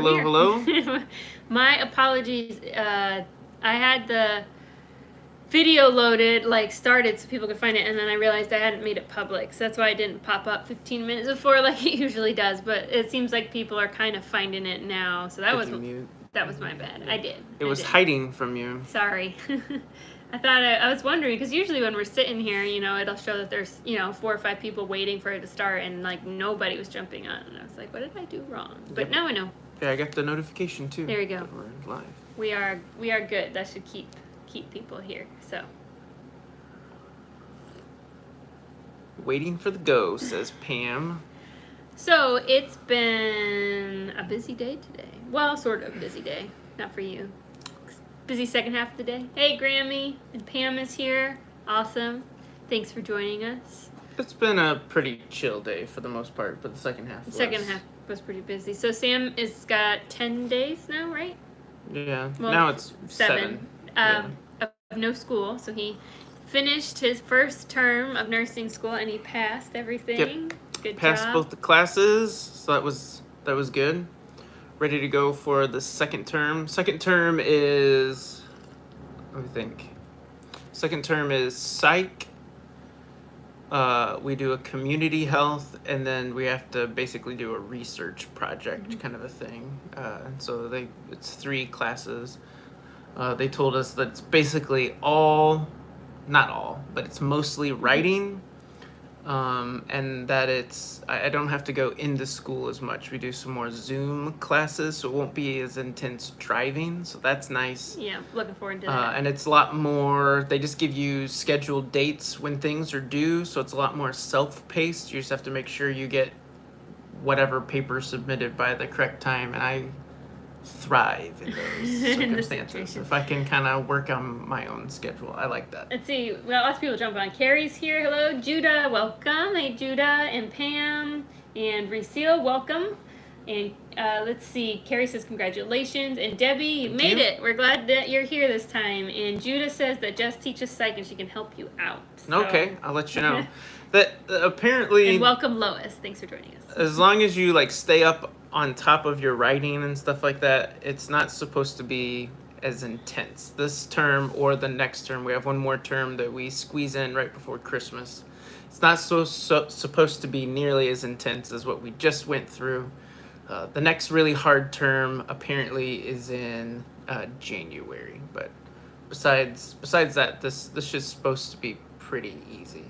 Hello, hello. My apologies. I had the video loaded, like started so people could find it, and then I realized I hadn't made it public. So that's why it didn't pop up 15 minutes before like it usually does. But it seems like people are kind of finding it now. So that was my bad. I did. It was hiding from you. Sorry. I thought I was wondering because usually when we're sitting here, it'll show that there's 4 or 5 people waiting for it to start, and like nobody was jumping on. And I was like, what did I do wrong? But now I know. Yeah, I got the notification too. There you go. We're live. We are good. That should keep people here. So. Waiting for the go, says Pam. So it's been a busy day today. Well, sort of busy day. Not for you. Busy second half of the day. Hey, Grammy and Pam is here. Awesome. Thanks for joining us. It's been a pretty chill day for the most part, but the second half was pretty busy. So Sam has got 10 days now, right? Yeah. Well, now it's 7. Of no school. So he finished his first term of nursing school and he passed everything. Yep. Good passed job. Both the classes, so that was good. Ready to go for the second term. Second term is, let me think. Second term is psych. We do a community health, and then we have to basically do a research project kind of a thing. And so it's 3 classes. They told us that it's basically not all, but it's mostly writing. And that I don't have to go into school as much. We do some more Zoom classes, so it won't be as intense driving, so that's nice. Yeah, looking forward to that. And it's a lot more, they just give you scheduled dates when things are due, so it's a lot more self-paced. You just have to make sure you get whatever paper submitted by the correct time, and I thrive in those circumstances. If I can kind of work on my own schedule, I like that. Let's see, we got lots of people jumping on. Carrie's here. Hello, Judah, welcome. Hey, Judah and Pam and Reseal, welcome. And let's see, Carrie says congratulations, and Debbie, you made it. We're glad that you're here this time. And Judah says that Jess teaches psych and she can help you out. So. Okay, I'll let you know. That apparently. And welcome, Lois. Thanks for joining us. As long as you like stay up on top of your writing and stuff like that, it's not supposed to be as intense. This term or the next term, we have one more term that we squeeze in right before Christmas. It's not supposed to be nearly as intense as what we just went through. The next really hard term apparently is in January, but besides that, this is supposed to be pretty easy.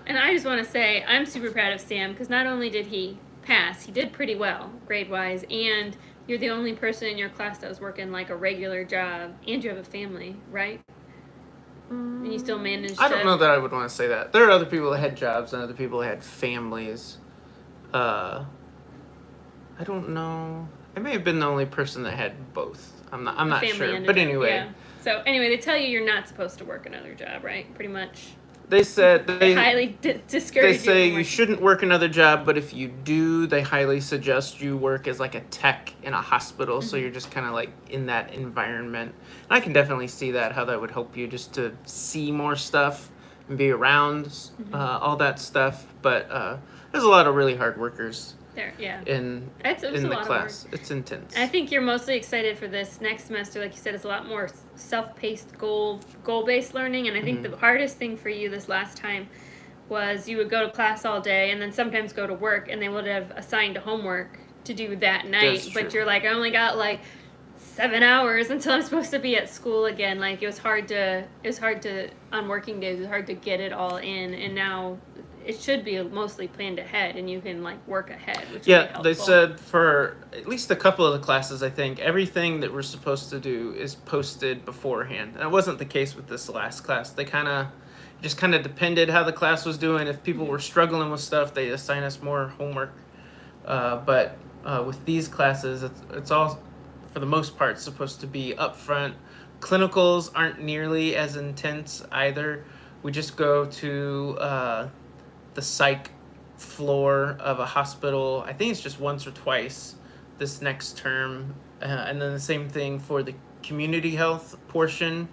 And I just want to say I'm super proud of Sam because not only did he pass, he did pretty well grade-wise, and you're the only person in your class that was working like a regular job, and you have a family, right? And you still managed I don't know that I would want to say that. There are other people that had jobs and other people that had families. I don't know. I may have been the only person that had both. I'm not sure. But anyway. Yeah. So anyway, they tell you you're not supposed to work another job, right? Pretty much. They said they highly discourage you. They say you shouldn't work another job, but if you do, they highly suggest you work as like a tech in a hospital. So you're just kind of like in that environment. And I can definitely see how that would help you just to see more stuff and be around all that stuff. But there's a lot of really hard workers. There, yeah. In the class. It's intense. I think you're mostly excited for this next semester. Like you said, it's a lot more self-paced, goal-based learning. And I think the hardest thing for you this last time was you would go to class all day and then sometimes go to work, and they would have assigned homework to do that night. But you're like, I only got like 7 hours until I'm supposed to be at school again. Like it was hard to on working days. It was hard to get it all in, and now it should be mostly planned ahead, and you can like work ahead, which yeah, they said for at least a couple of the classes, I think everything that we're supposed to do is posted beforehand. And that wasn't the case with this last class. They just kind of depended how the class was doing. If people were struggling with stuff, they assign us more homework. But with these classes, it's all for the most part supposed to be upfront. Clinicals aren't nearly as intense either. We just go to the psych floor of a hospital. I think it's just once or twice this next term. And then the same thing for the community health portion.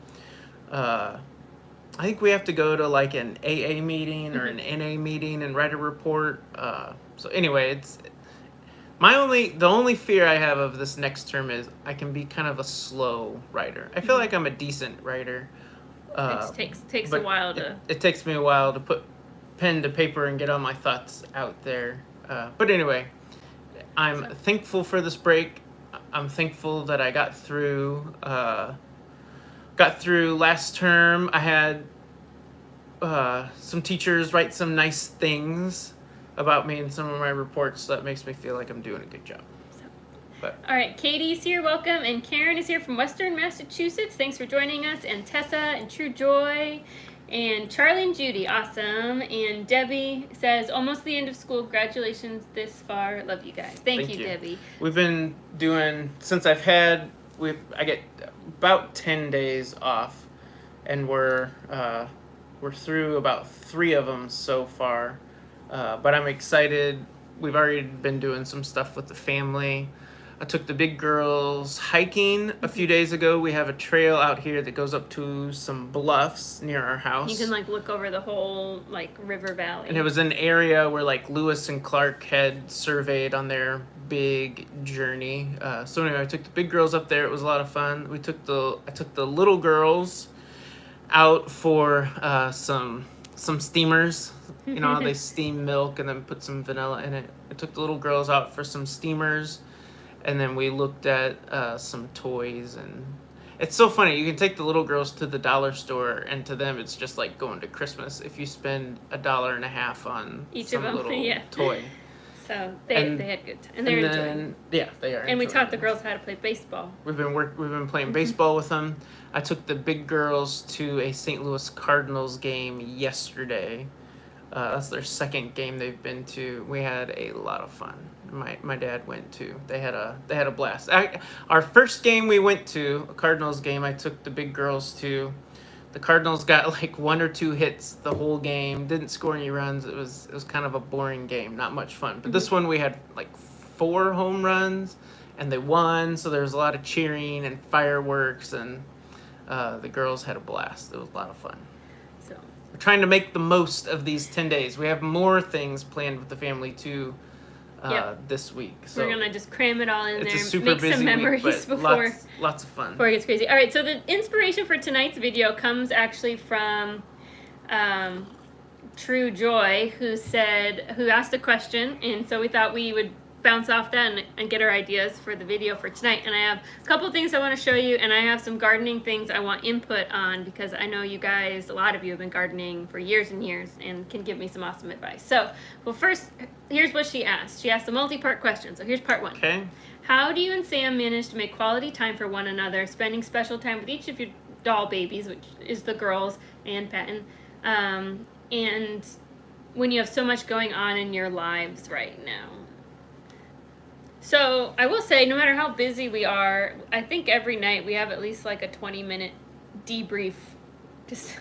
I think we have to go to like an AA meeting or an NA meeting and write a report. So anyway, The only fear I have of this next term is I can be kind of a slow writer. I feel like I'm a decent writer. It takes a but while to. It takes me a while to put pen to paper and get all my thoughts out there. But anyway, I'm thankful for this break. I'm thankful that I got through last term. I had some teachers write some nice things about me in some of my reports, so that makes me feel like I'm doing a good job. But all right, Katie's here, welcome, and Karen is here from Western Massachusetts. Thanks for joining us, and Tessa and True Joy, and Charlie and Judy, awesome, and Debbie says almost the end of school. Congratulations this far. Love you guys. Thank you, Debbie. We've been doing since I get about 10 days off, and we're through about 3 of them so far. But I'm excited. We've already been doing some stuff with the family. I took the big girls hiking a few days ago. We have a trail out here that goes up to some bluffs near our house. You can look over the whole river valley. And it was an area where Lewis and Clark had surveyed on their big journey. So anyway, I took the big girls up there. It was a lot of fun. I took the little girls out for some steamers. You know how they steam milk and then put some vanilla in it. I took the little girls out for some steamers, and then we looked at some toys. And it's so funny. You can take the little girls to the dollar store, and to them it's just like going to Christmas if you spend $1.50 on each some of them, little toy. So they had good time, and they're enjoying. Yeah, they are. And we taught the girls how to play baseball. We've been playing baseball with them. I took the big girls to a St. Louis Cardinals game yesterday. That's their second game they've been to. We had a lot of fun. My dad went too. They had a blast. Our first game we went to, a Cardinals game, I took the big girls to. The Cardinals got 1 or 2 hits the whole game. Didn't score any runs. It was kind of a boring game. Not much fun. But this one we had 4 home runs, and they won. So there was a lot of cheering and fireworks, and the girls had a blast. It was a lot of fun. So we're trying to make the most of these 10 days. We have more things planned with the family too this week. So we're gonna just cram it all in there. It's a super make busy some memories week, but before lots of fun. Before it gets crazy. All right, so the inspiration for tonight's video comes actually from True Joy, who asked a question, and so we thought we would bounce off that and get our ideas for the video for tonight. And I have a couple things I want to show you, and I have some gardening things I want input on, because I know you guys, a lot of you have been gardening for years and years and can give me some awesome advice. So, well, first, here's what she asked. She asked a multi-part question. So here's part 1. Okay. How do you and Sam manage to make quality time for one another, spending special time with each of your doll babies, which is the girls and Patton, and when you have so much going on in your lives right now? So I will say, no matter how busy we are, I think every night we have at least a 20-minute debrief, just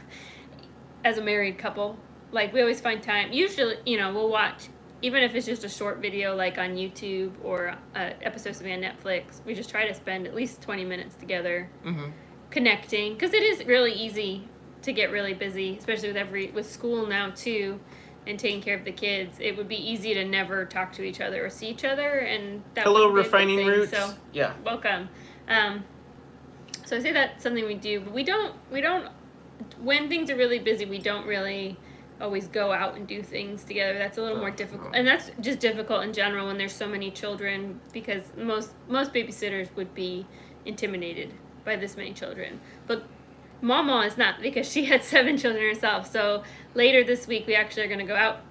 as a married couple. We always find time. Usually, we'll watch, even if it's just a short video on YouTube or episode something on Netflix. We just try to spend at least 20 minutes together, connecting, because it is really easy to get really busy, especially with school now too, and taking care of the kids. It would be easy to never talk to each other or see each other, and that hello, would be a good refining thing. roots. So yeah, welcome. So I say that's something we do, but we don't. When things are really busy, we don't really always go out and do things together. That's a little more difficult, and that's just difficult in general when there's so many children, because most babysitters would be intimidated by this many children. But Mama is not, because she had 7 children herself. So later this week, we actually are going to go out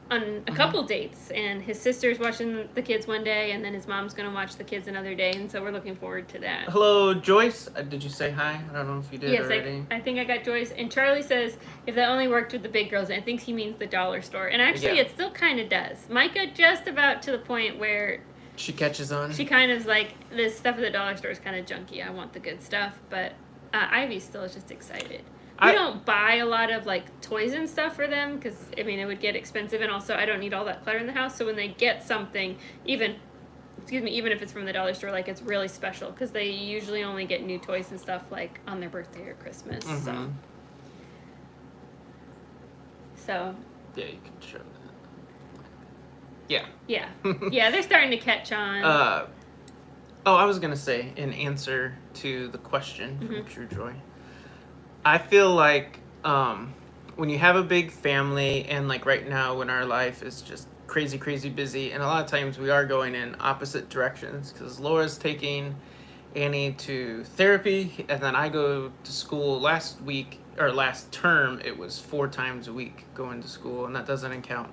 on a couple dates, and his sister's watching the kids one day, and then his mom's going to watch the kids another day, and so we're looking forward to that. Hello, Joyce. Did you say hi? I don't know if you did already. Yes, I think I got Joyce. And Charlie says, if that only worked with the big girls, and I think he means the dollar store. And actually, it still kind of does. Micah just about to the point where she catches on. She kind of this stuff at the dollar store is kind of junky. I want the good stuff, but Ivy still is just excited. We don't buy a lot of toys and stuff for them, because it would get expensive, and also I don't need all that clutter in the house. So when they get something, even if it's from the dollar store, it's really special, because they usually only get new toys and stuff on their birthday or Christmas. So yeah, you can show that. Yeah. Yeah. Yeah, they're starting to catch on. I was gonna say, in answer to the question from Mm-hmm. True Joy, I feel like when you have a big family, and like right now when our life is just crazy, crazy busy, and a lot of times we are going in opposite directions because Laura's taking Annie to therapy, and then I go to school. Last term, it was 4 times a week going to school, and that doesn't count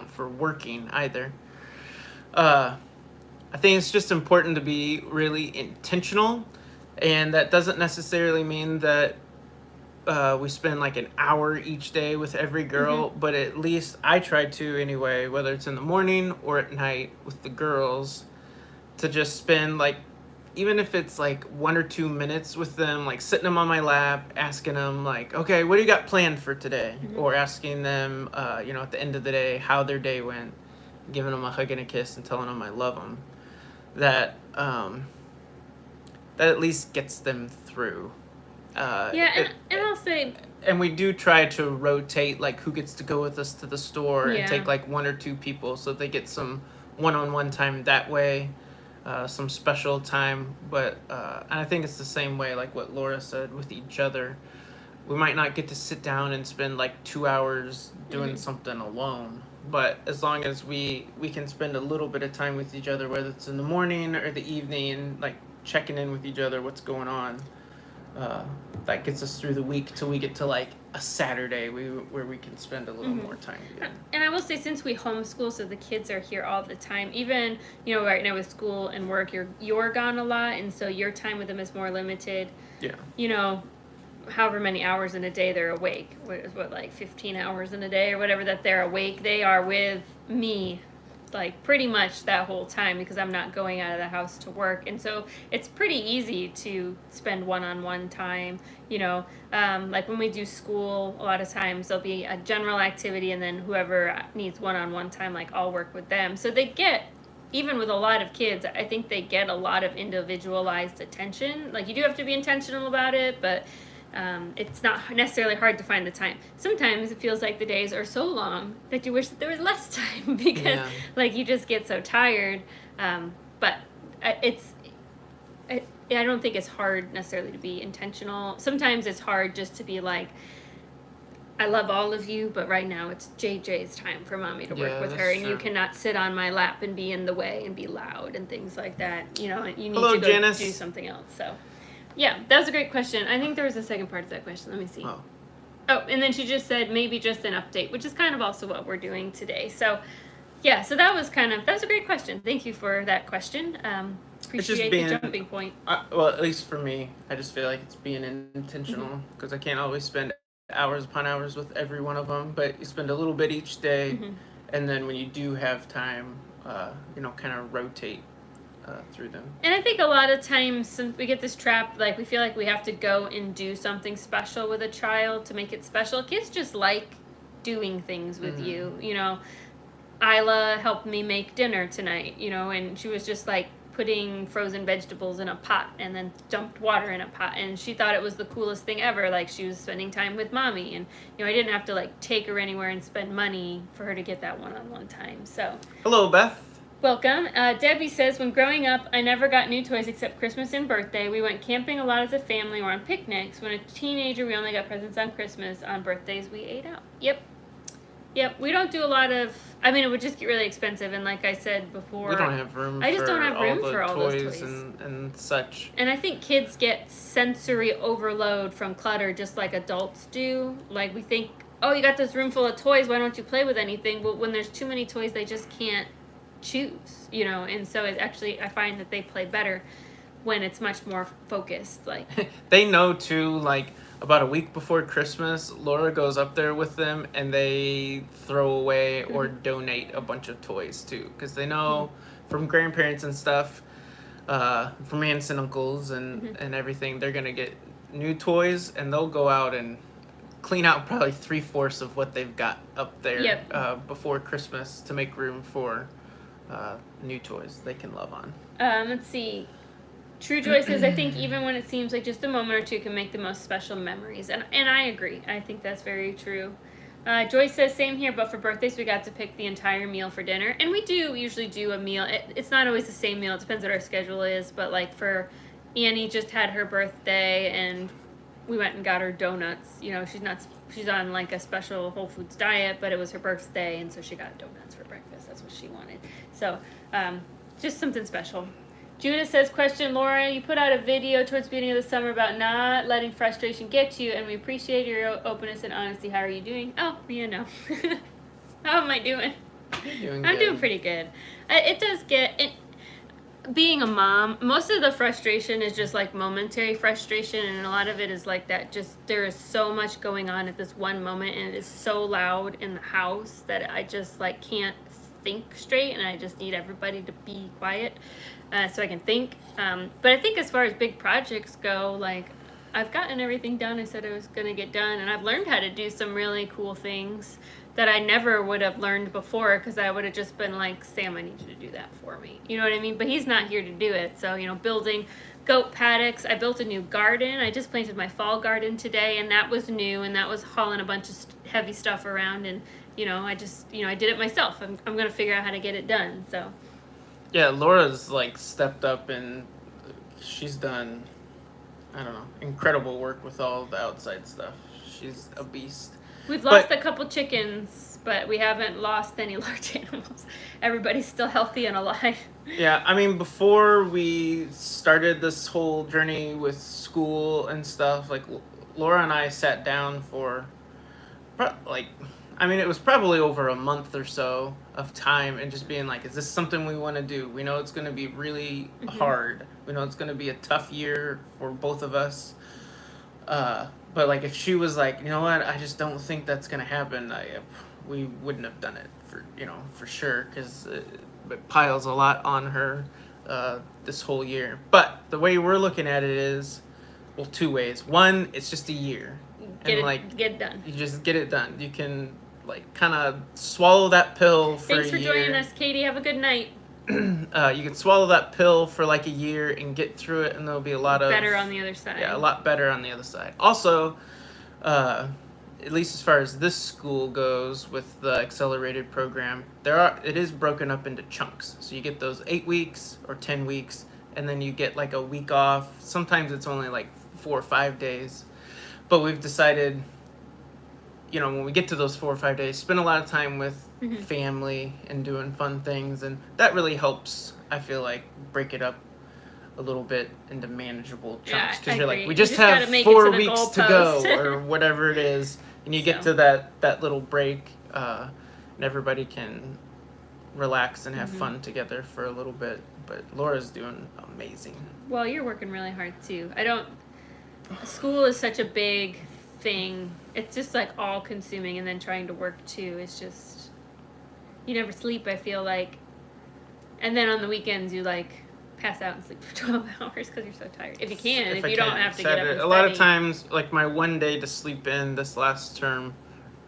for working either. I think it's just important to be really intentional, and that doesn't necessarily mean that we spend like an hour each day with every girl, Mm-hmm. but at least I try to anyway, whether it's in the morning or at night with the girls, to just spend like, even if it's like 1 or 2 minutes with them, like sitting them on my lap, asking them like, okay, what do you got planned for today? Mm-hmm. Or asking them, at the end of the day, how their day went, giving them a hug and a kiss and telling them I love them. That at least gets them through. And I'll say, And we do try to rotate like who gets to go with us to the store and take like 1 or 2 people so they get some one-on-one time that way, some special time. But and I think it's the same way like what Laura said with each other. We might not get to sit down and spend like 2 hours doing something alone, but as long as we can spend a little bit of time with each other, whether it's in the morning or the evening, like checking in with each other, what's going on, that gets us through the week till we get to like a Saturday where we can spend a little more time together. and I will say, since we homeschool, so the kids are here all the time, even, right now with school and work, you're gone a lot, and so your time with them is more limited. Yeah. However many hours in a day they're awake, what like 15 hours in a day or whatever that they're awake, they are with me like pretty much that whole time, because I'm not going out of the house to work. And so it's pretty easy to spend one-on-one time, like when we do school, a lot of times there'll be a general activity, and then whoever needs one-on-one time, like I'll work with them. So they get, even with a lot of kids, I think they get a lot of individualized attention. Like, you do have to be intentional about it, but it's not necessarily hard to find the time. Sometimes it feels like the days are so long that you wish that there was less time because like you just get so tired. But I don't think it's hard necessarily to be intentional. Sometimes it's hard just to be like, I love all of you, but right now it's JJ's time for mommy to work with her, and you cannot sit on my lap and be in the way and be loud and things like that. You need Hello, to go Janice. do something else. So. Yeah, that was a great question. I think there was a second part to that question. Let me see. Oh, and then she just said maybe just an update, which is kind of also what we're doing today. So, yeah, so that was a great question. Thank you for that question. Appreciate the jumping point. Well, at least for me, I just feel like it's being intentional, because I can't always spend hours upon hours with every one of them, but you spend a little bit each day, and then when you do have time, kind of rotate through them. And I think a lot of times, since we get this trap, like we feel like we have to go and do something special with a child to make it special. Kids just like doing things with you. Isla helped me make dinner tonight, and she was just like putting frozen vegetables in a pot and then dumped water in a pot, and she thought it was the coolest thing ever. Like, she was spending time with mommy, and I didn't have to like take her anywhere and spend money for her to get that one-on-one time. So hello, Beth. Welcome. Debbie says, when growing up, I never got new toys except Christmas and birthday. We went camping a lot as a family or on picnics. When a teenager, we only got presents on Christmas. On birthdays, we ate out. Yep. We don't do a lot of, it would just get really expensive. And like I said before, we don't have room for all those toys. And such. And I think kids get sensory overload from clutter just like adults do. Like, we think, oh, you got this room full of toys, why don't you play with anything? But when there's too many toys, they just can't choose, and so it actually, I find that they play better when it's much more focused. Like, they know too, like about a week before Christmas, Laura goes up there with them and they throw away or donate a bunch of toys too, because they know from grandparents and stuff, from aunts and uncles and everything, they're gonna get new toys, and they'll go out and clean out probably 3/4 of what they've got up there before Christmas to make room for new toys they can love on. Let's see. True Joy says, I think even when it seems like just a moment or two can make the most special memories. And I agree. I think that's very true. Joyce says, same here, but for birthdays we got to pick the entire meal for dinner. And we do usually do a meal. It's not always the same meal. It depends what our schedule is. But like for Annie just had her birthday and we went and got her donuts. You know, she's on like a special Whole Foods diet, but it was her birthday and so she got donuts for breakfast. That's what she wanted. So just something special. Judith says, question, Laura, you put out a video towards the beginning of the summer about not letting frustration get you, and we appreciate your openness and honesty. How are you doing? Oh, no. How am I doing? I'm doing pretty good. It does get... being a mom, most of the frustration is just like momentary frustration, and a lot of it is like that just there is so much going on at this one moment, and it is so loud in the house that I just like can't think straight, and I just need everybody to be quiet so I can think. But I think as far as big projects go, like I've gotten everything done I said I was going to get done, and I've learned how to do some really cool things that I never would have learned before, because I would have just been like, Sam, I need you to do that for me. You know what I mean? But he's not here to do it. So, you know, building goat paddocks. I built a new garden. I just planted my fall garden today, and that was new, and that was hauling a bunch of heavy stuff around, and, you know, I just, you know, I did it myself. I'm going to figure out how to get it done, so. Yeah, Laura's like stepped up and she's done, I don't know, incredible work with all the outside stuff. She's a beast. We've lost a couple chickens, but we haven't lost any large animals. Everybody's still healthy and alive. Yeah, I mean, before we started this whole journey with school and stuff, like Laura and I sat down for, it was probably over a month or so of time, and just being like, is this something we want to do? We know it's going to be really hard. We know it's going to be a tough year for both of us. But like, if she was like, you know what, I just don't think that's gonna happen, we wouldn't have done it for sure, because it piles a lot on her this whole year. But the way we're looking at it is, well, two ways. One, it's just a year, get it done. You just get it done. You can like kind of swallow that pill for Thanks a for year. joining us, Katie. Have a good night. You can swallow that pill for like a year and get through it, and there'll be a lot of better on the other side. Yeah, a lot better on the other side. Also, at least as far as this school goes with the accelerated program, it is broken up into chunks. So you get those 8 weeks or 10 weeks, and then you get like a week off. Sometimes it's only like 4 or 5 days. But we've decided, you know, when we get to those 4 or 5 days, spend a lot of time with family and doing fun things, and that really helps, I feel like, break it up a little bit into manageable chunks, because you're like, we just have 4 weeks to go or whatever it is, and you get to that little break, and everybody can relax and have fun together for a little bit. But Laura's doing amazing. Well, you're working really hard too. School is such a big thing. It's just like all consuming, and then trying to work too. It's just, you never sleep, I feel like. And then on the weekends you like pass out and sleep for 12 hours because you're so tired. If you can, if you don't have to get up and study. A lot of times, like my one day to sleep in this last term,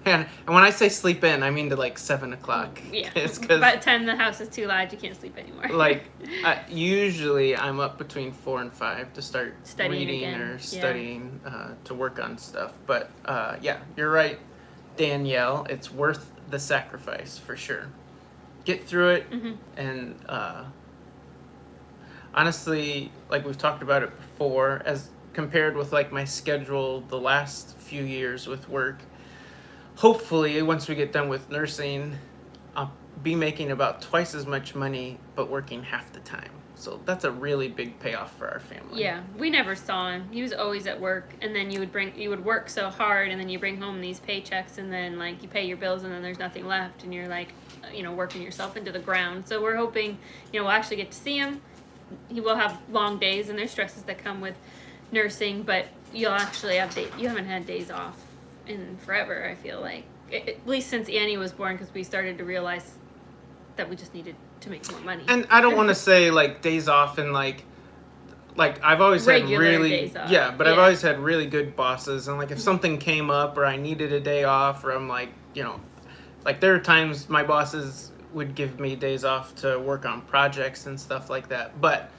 and when I say sleep in, I mean to like 7 o'clock. Yeah. By the time the house is too loud, you can't sleep anymore. Like, usually I'm up between 4 and 5 to start studying reading again. or studying to work on stuff. But yeah, you're right, Danielle. It's worth the sacrifice for sure. Get through it, and honestly, like we've talked about it before, as compared with like my schedule the last few years with work, hopefully once we get done with nursing, I'll be making about twice as much money but working half the time. So that's a really big payoff for our family. Yeah, we never saw him. He was always at work, and then you would work so hard, and then you bring home these paychecks, and then like you pay your bills, and then there's nothing left, and you're like, you know, working yourself into the ground. So we're hoping, you know, we'll actually get to see him. He will have long days, and there's stresses that come with nursing, but you'll actually have days. You haven't had days off in forever, I feel like. At least since Annie was born, because we started to realize that we just needed to make more money. And I don't want to say like days off and like I've always regular had really days off. I've always had really good bosses, and like if something came up or I needed a day off, or I'm like, you know, like there are times my bosses would give me days off to work on projects and stuff like that. But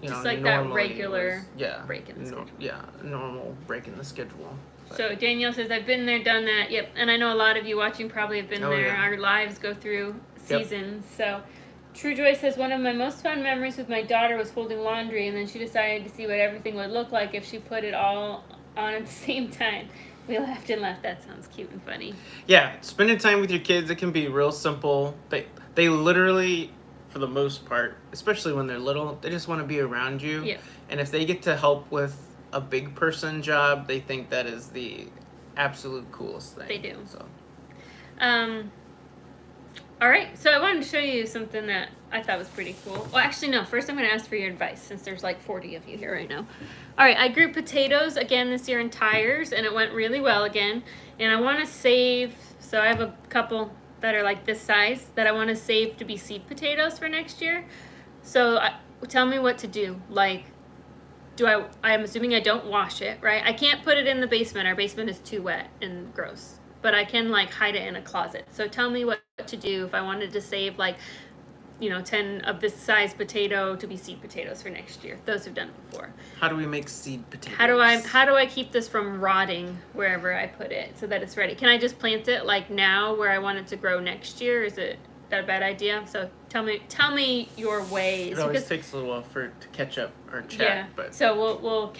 you just know, like that regular break in the schedule. normal break in the schedule. So Danielle says, I've been there, done that. Yep. And I know a lot of you watching probably have been there. Yeah. Our lives go through seasons. So True Joy says, one of my most fun memories with my daughter was folding laundry, and then she decided to see what everything would look like if she put it all on at the same time. We laughed and laughed. That sounds cute and funny. Yeah, spending time with your kids, it can be real simple. They literally, for the most part, especially when they're little, they just want to be around you. Yeah. And if they get to help with a big person job, they think that is the absolute coolest thing. They do. So. All right, so I wanted to show you something that I thought was pretty cool. Well, actually, no. First, I'm going to ask for your advice since there's like 40 of you here right now. All right, I grew potatoes again this year in tires, and it went really well again. And I want to save, so I have a couple that are like this size that I want to save to be seed potatoes for next year. So tell me what to do. Like, I'm assuming I don't wash it, right? I can't put it in the basement. Our basement is too wet and gross. But I can like hide it in a closet. So tell me what to do if I wanted to save like, 10 of this size potato to be seed potatoes for next year. Those who've done it before. How do we make seed potatoes? How do I keep this from rotting wherever I put it so that it's ready? Can I just plant it like now where I want it to grow next year? Is that a bad idea? So tell me your ways. It always takes a little while for it to catch up our chat. Yeah. But So we'll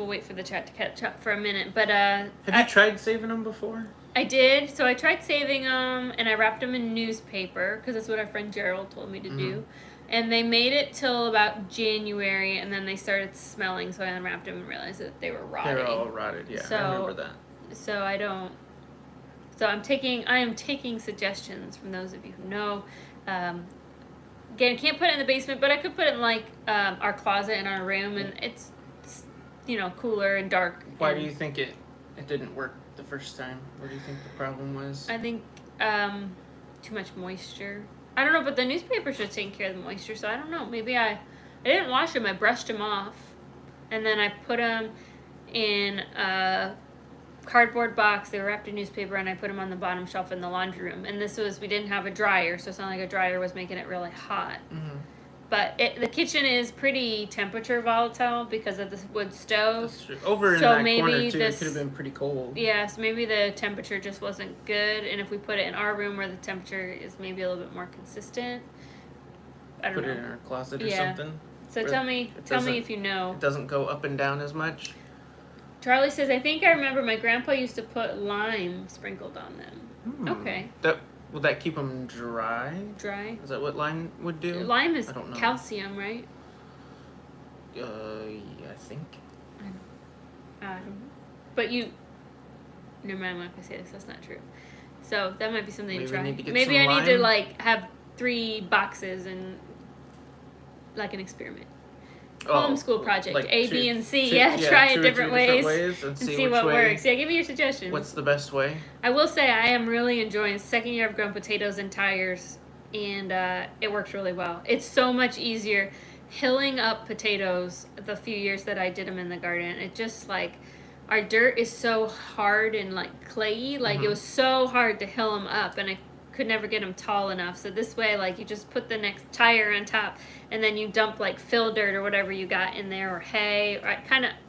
wait for the chat to catch up for a minute. But have you tried saving them before? I did. So I tried saving them, and I wrapped them in newspaper because that's what our friend Gerald told me to do. And they made it till about January, and then they started smelling. So I unwrapped them and realized that they were rotting. They're all rotted. Yeah, I remember that. So I don't. So I am taking suggestions from those of you who know. Again, I can't put it in the basement, but I could put it in like our closet in our room, and it's cooler and dark. Why do you think it didn't work the first time? What do you think the problem was? I think too much moisture. I don't know, but the newspaper should take care of the moisture, so I don't know. Maybe I didn't wash them. I brushed them off, and then I put them in a cardboard box. They were wrapped in newspaper, and I put them on the bottom shelf in the laundry room. And we didn't have a dryer, so it's not like a dryer was making it really hot. Mm-hmm. But the kitchen is pretty temperature volatile because of the wood stove. That's true. Over in So that maybe corner too, it could have been pretty cold. Yeah, so maybe the temperature just wasn't good, and if we put it in our room where the temperature is maybe a little bit more consistent, I don't know. Put it in our closet or something. So tell me if you know. It doesn't go up and down as much. Charlie says, I think I remember my grandpa used to put lime sprinkled on them. Okay. Will that keep them dry? Dry. Is that what lime would do? Lime is I don't know. calcium, right? Yeah, I think. I don't know. But never mind, I'm not gonna say this. That's not true. So that might be something to try. Maybe I need to like have 3 boxes and like an experiment. Homeschool project, like A, B, and C. Try it different ways and see what works. Yeah, give me your suggestions. What's the best way? I will say I am really enjoying the second year I've grown potatoes in tires, and it works really well. It's so much easier hilling up potatoes the few years that I did them in the garden. It just like our dirt is so hard and like clayey. Like it was so hard to hill them up, and I could never get them tall enough. So this way, like you just put the next tire on top, and then you dump like fill dirt or whatever you got in there, or hay. Or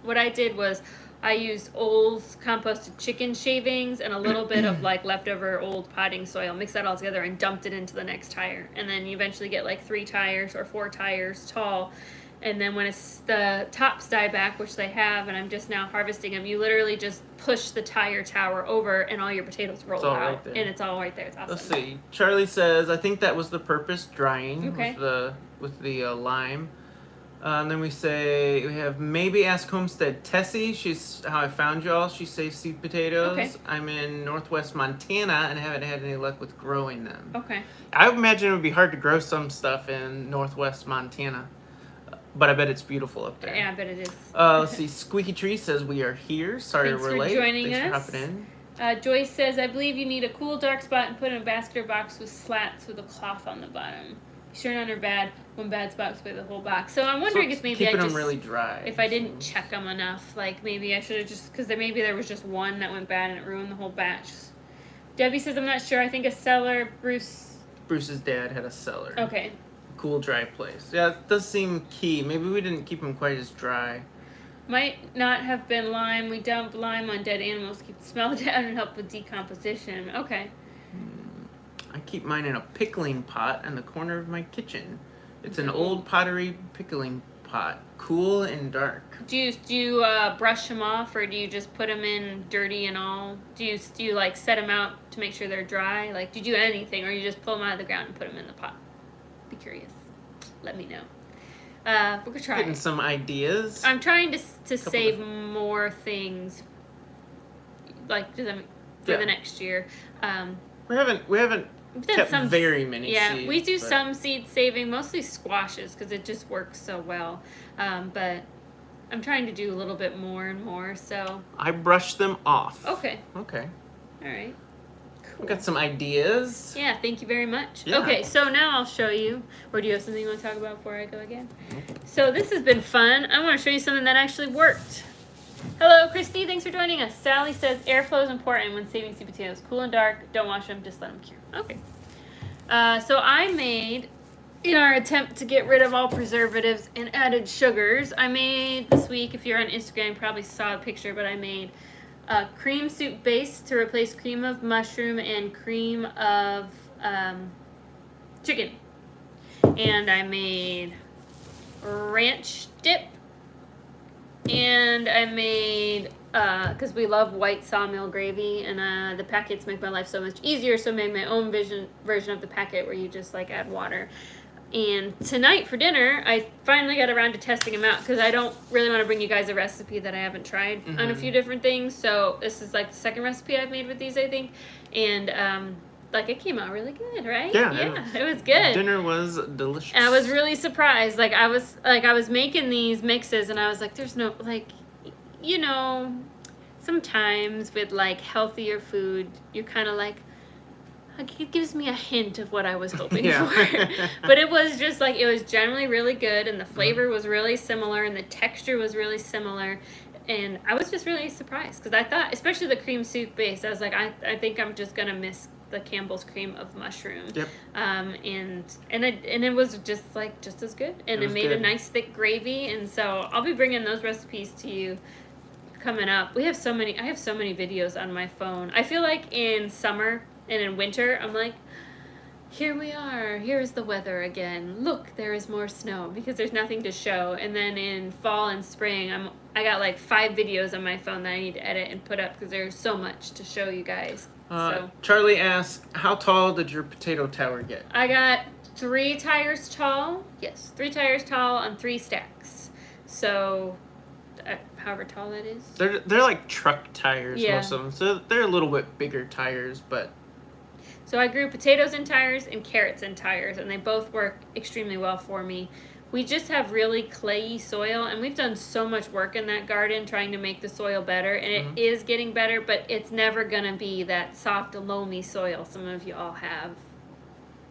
what I did was I used old composted chicken shavings and a little bit of like leftover old potting soil, mixed that all together and dumped it into the next tire. And then you eventually get like 3 tires or 4 tires tall. And then when the tops die back, which they have, and I'm just now harvesting them, you literally just push the tire tower over and all your potatoes roll out. Right there. And it's all right there. It's awesome. Let's see. Charlie says, I think that was the purpose, drying Okay. with the lime. And then we have maybe ask Homestead Tessie. She's how I found y'all. She saves seed potatoes. Okay. I'm in northwest Montana and haven't had any luck with growing them. Okay. I imagine it would be hard to grow some stuff in northwest Montana. But I bet it's beautiful up there. Yeah, I bet it is. Let's see. Squeaky Tree says we are here. Sorry Thanks we're for late. joining Thanks us. for hopping in. Joyce says, I believe you need a cool dark spot and put in a basket or box with slats with a cloth on the bottom. Sure none are bad. One bad spot with the whole box. So I'm wondering if maybe keeping them really dry. If I didn't check them enough, like maybe I should have just, because maybe there was just one that went bad and it ruined the whole batch. Debbie says, I'm not sure. I think a cellar. Bruce's dad had a cellar. Okay. Cool, dry place. Yeah, it does seem key. Maybe we didn't keep them quite as dry. Might not have been lime. We dump lime on dead animals to keep the smell down and help with decomposition. Okay. I keep mine in a pickling pot in the corner of my kitchen. It's an Mm-hmm. old pottery pickling pot, cool and dark. Do you brush them off, or do you just put them in dirty and all? Do you like set them out to make sure they're dry? Like, do you do anything, or you just pull them out of the ground and put them in the pot? Be curious. Let me know. We're gonna try. Getting some ideas. I'm trying to save more things, like for the next year. We haven't We've done kept some, very many yeah, seeds. we do but some seed saving, mostly squashes because it just works so well. But I'm trying to do a little bit more and more. So I brush them off. okay, Okay. all right. We got some ideas. Yeah, thank you very much. Yeah. Okay, so now I'll show you. Or do you have something you want to talk about before I go again? So this has been fun. I want to show you something that actually worked. Hello, Christy. Thanks for joining us. Sally says airflow is important when saving sweet potatoes. Cool and dark. Don't wash them. Just let them cure. Okay. So I made, in our attempt to get rid of all preservatives and added sugars, I made this week, if you're on Instagram, you probably saw a picture, but I made a cream soup base to replace cream of mushroom and cream of chicken. And I made ranch dip. And I made, because we love white sawmill gravy, and the packets make my life so much easier, so I made my own version of the packet where you just like add water. And tonight for dinner, I finally got around to testing them out because I don't really want to bring you guys a recipe that I haven't tried on a few different things. So this is like the second recipe I've made with these, I think. And like it came out really good, right? Yeah, it was good. Dinner was delicious. And I was really surprised. Like I was making these mixes, and I was like, "There's no like, you know, sometimes with like healthier food, you're kind of like." It gives me a hint of what I was hoping for. But it was just like, it was generally really good, and the flavor was really similar, and the texture was really similar. And I was just really surprised because I thought, especially the cream soup base, I was like, I think I'm just going to miss the Campbell's cream of mushroom. Yep. And it was just as good. And it made good. a nice thick gravy. And so I'll be bringing those recipes to you coming up. I have so many videos on my phone. I feel like in summer and in winter, I'm like, here we are. Here's the weather again. Look, there is more snow because there's nothing to show. And then in fall and spring, I got like 5 videos on my phone that I need to edit and put up because there's so much to show you guys. So Charlie asked, how tall did your potato tower get? I got 3 tires tall. Yes, 3 tires tall on 3 stacks. So however tall that is. They're like truck tires, Yeah. most of them. So they're a little bit bigger tires, but So I grew potatoes in tires and carrots in tires, and they both work extremely well for me. We just have really clayey soil, and we've done so much work in that garden trying to make the soil better, and it is getting better, but it's never going to be that soft, loamy soil some of you all have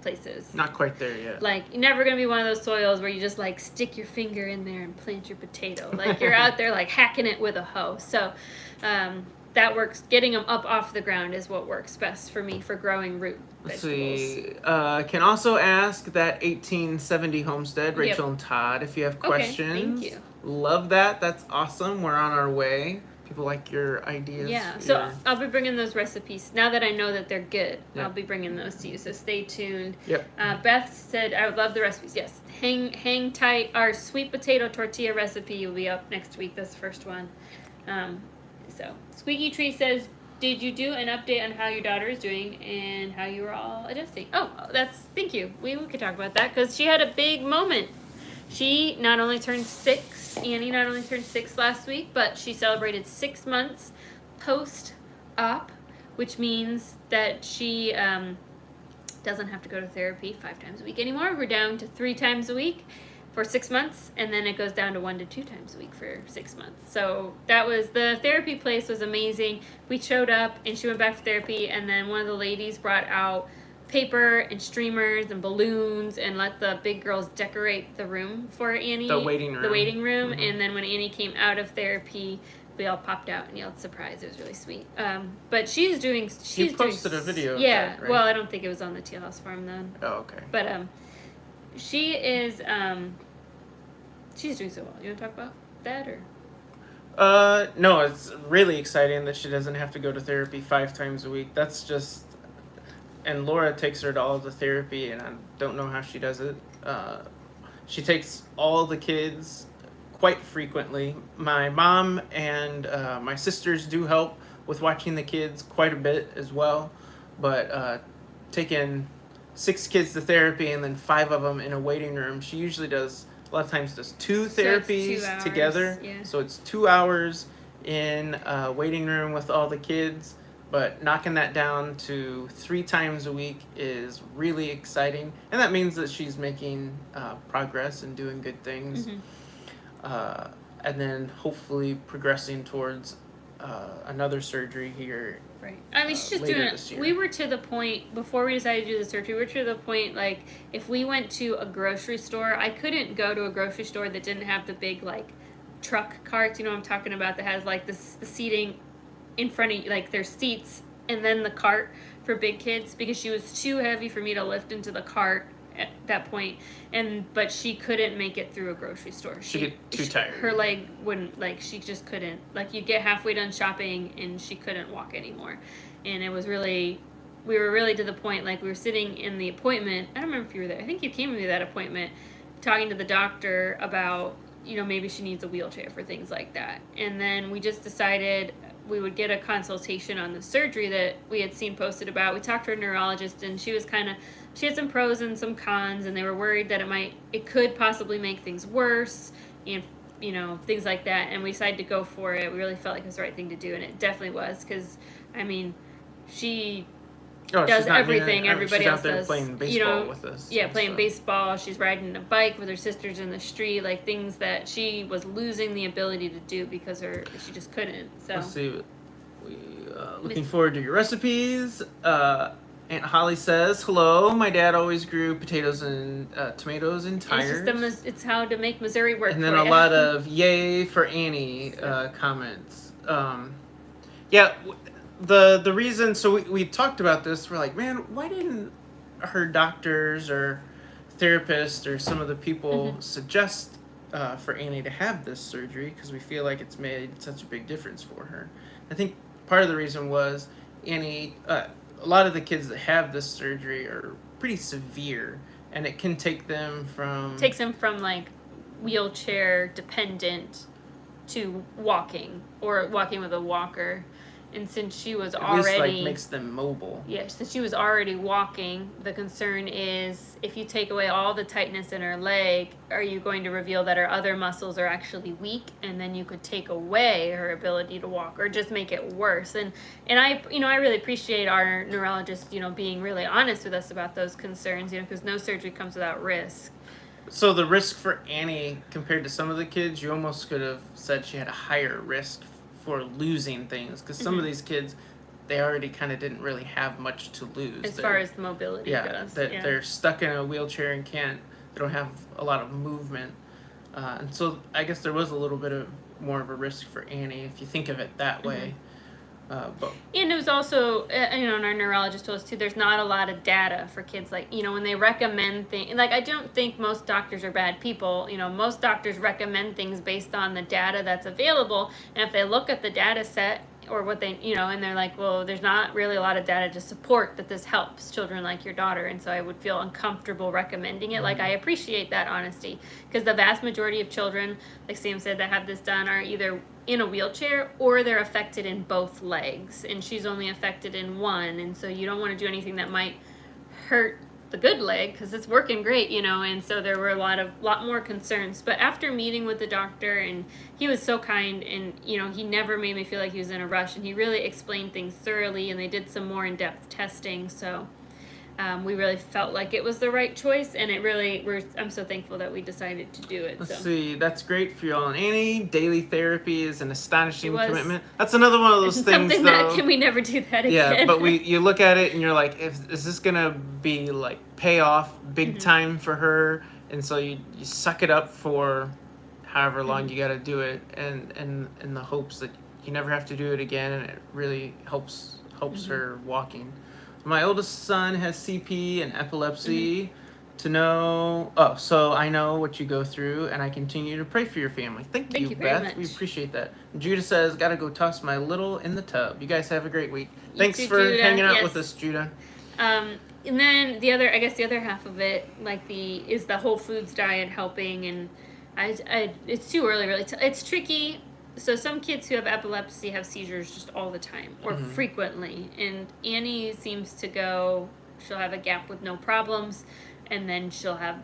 places. not quite there yet. Like, you're never going to be one of those soils where you just, like, stick your finger in there and plant your potato. Like, you're out there, like, hacking it with a hoe. So, that works. Getting them up off the ground is what works best for me for growing root Let's vegetables. see. Can also ask that 1870 homestead, Rachel and Todd, if you have questions. thank you. Love that. That's awesome. We're on our way. People like your ideas. Yeah, so I'll be bringing those recipes. Now that I know that they're good, Yeah. I'll be bringing those to you, so stay tuned. Yep. Beth said, I would love the recipes. Yes, hang tight. Our sweet potato tortilla recipe will be up next week. That's the first one. So Squeaky Tree says, did you do an update on how your daughter is doing and how you were all adjusting? Oh, thank you. We could talk about that because she had a big moment. She not only turned 6, Annie not only turned 6 last week, but she celebrated 6 months post-op, which means that she doesn't have to go to therapy 5 times a week anymore. We're down to 3 times a week for 6 months, and then it goes down to 1 to 2 times a week for 6 months. So the therapy place was amazing. We showed up, and she went back to therapy, and then one of the ladies brought out paper and streamers and balloons and let the big girls decorate the room for Annie. The waiting room. Mm-hmm. And then when Annie came out of therapy, we all popped out and yelled surprise. It was really sweet. But she's doing. You posted a video. Yeah. Of that, right? Well, I don't think it was on the Teal House Farm then. Oh, okay. But she is. She's doing so well. You want to talk about that or? No, it's really exciting that she doesn't have to go to therapy 5 times a week. That's just, and Laura takes her to all the therapy, and I don't know how she does it. She takes all the kids quite frequently. My mom and my sisters do help with watching the kids quite a bit as well, but taking 6 kids to therapy and then 5 of them in a waiting room, she usually does a lot of times does 2 So it's 2 therapies hours, together. yeah. So it's 2 hours in a waiting room with all the kids. But knocking that down to 3 times a week is really exciting, and that means that she's making progress and doing good things, and then hopefully progressing towards another surgery here. Right. I mean, she's just later doing this it. year. We were to the point, before we decided to do the surgery, we were to the point, like, if we went to a grocery store, I couldn't go to a grocery store that didn't have the big, like, truck carts, you know what I'm talking about, that has, like, the seating in front of you, like, there's seats, and then the cart for big kids, because she was too heavy for me to lift into the cart at that point, but she couldn't make it through a grocery store. She'd get too tired. Her leg wouldn't, like, she just couldn't, like, you get halfway done shopping and she couldn't walk anymore. And it was really, we were really to the point, like, we were sitting in the appointment, I don't remember if you were there, I think you came with me to that appointment, talking to the doctor about, you know, maybe she needs a wheelchair for things like that. And then we just decided we would get a consultation on the surgery that we had seen posted about. We talked to her neurologist, and she was she had some pros and some cons, and they were worried that it could possibly make things worse, and, you know, things like that. And we decided to go for it. We really felt like it was the right thing to do, and it definitely was, because, I mean, she does everything everybody she's else out there does. playing baseball, you know, with us. Yeah, playing baseball. She's riding a bike with her sisters in the street, like things that she was losing the ability to do because she just couldn't. So let's see. Looking forward to your recipes. Aunt Holly says, "Hello, my dad always grew potatoes and tomatoes and tires." It's how to make Missouri work. And then for a you. lot of "yay for Annie" comments. Yeah. The reason, so we talked about this, we're like, man, why didn't her doctors or therapists or some of the people suggest for Annie to have this surgery, because we feel like it's made such a big difference for her. I think part of the reason was Annie, a lot of the kids that have this surgery are pretty severe, and it can take them from like wheelchair dependent to walking, or walking with a walker. And since she was already, at least, like, makes them mobile. Yeah, since she was already walking, the concern is if you take away all the tightness in her leg, are you going to reveal that her other muscles are actually weak, and then you could take away her ability to walk, or just make it worse. And I really appreciate our neurologist, being really honest with us about those concerns, because no surgery comes without risk. So the risk for Annie compared to some of the kids, you almost could have said she had a higher risk for losing things, because some of these kids, they already kind of didn't really have much to lose as far as mobility goes. They're stuck in a wheelchair and they don't have a lot of movement, and so I guess there was a little bit of more of a risk for Annie if you think of it that way. And it was also, and our neurologist told us too, there's not a lot of data for kids, like, when they recommend things, like, I don't think most doctors are bad people. Most doctors recommend things based on the data that's available, and if they look at the data set, or what they, and they're like, well, there's not really a lot of data to support that this helps children like your daughter, and so I would feel uncomfortable recommending it. Like, I appreciate that honesty, because the vast majority of children, like Sam said, that have this done are either in a wheelchair or they're affected in both legs, and she's only affected in one, and so you don't want to do anything that might hurt the good leg, because it's working great, and so there were a lot more concerns. But after meeting with the doctor, and he was so kind, and he never made me feel like he was in a rush, and he really explained things thoroughly, and they did some more in-depth testing, so we really felt like it was the right choice, and I'm so thankful that we decided to do it. Let's see, that's great for y'all and Annie. Daily therapy is an astonishing commitment. That's another one of those things, something though. Can we never do that again? Yeah, but you look at it and you're like, is this gonna be like pay off big time for her? And so you suck it up for however long you got to do it, and in the hopes that you never have to do it again, and it really helps her walking. My oldest son has CP and epilepsy. to know. Oh, so I know what you go through, and I continue to pray for your family. Thank you, very Beth. much. We appreciate that. Judah says, "Gotta go toss my little in the tub." You guys have a great week. You Thanks too, for Judah. hanging out Yes. with us, Judah. And then the other half of it, like is the whole foods diet helping? And it's too early, really. It's tricky. So some kids who have epilepsy have seizures just all the time or frequently. And Annie seems to go. She'll have a gap with no problems, and then she'll have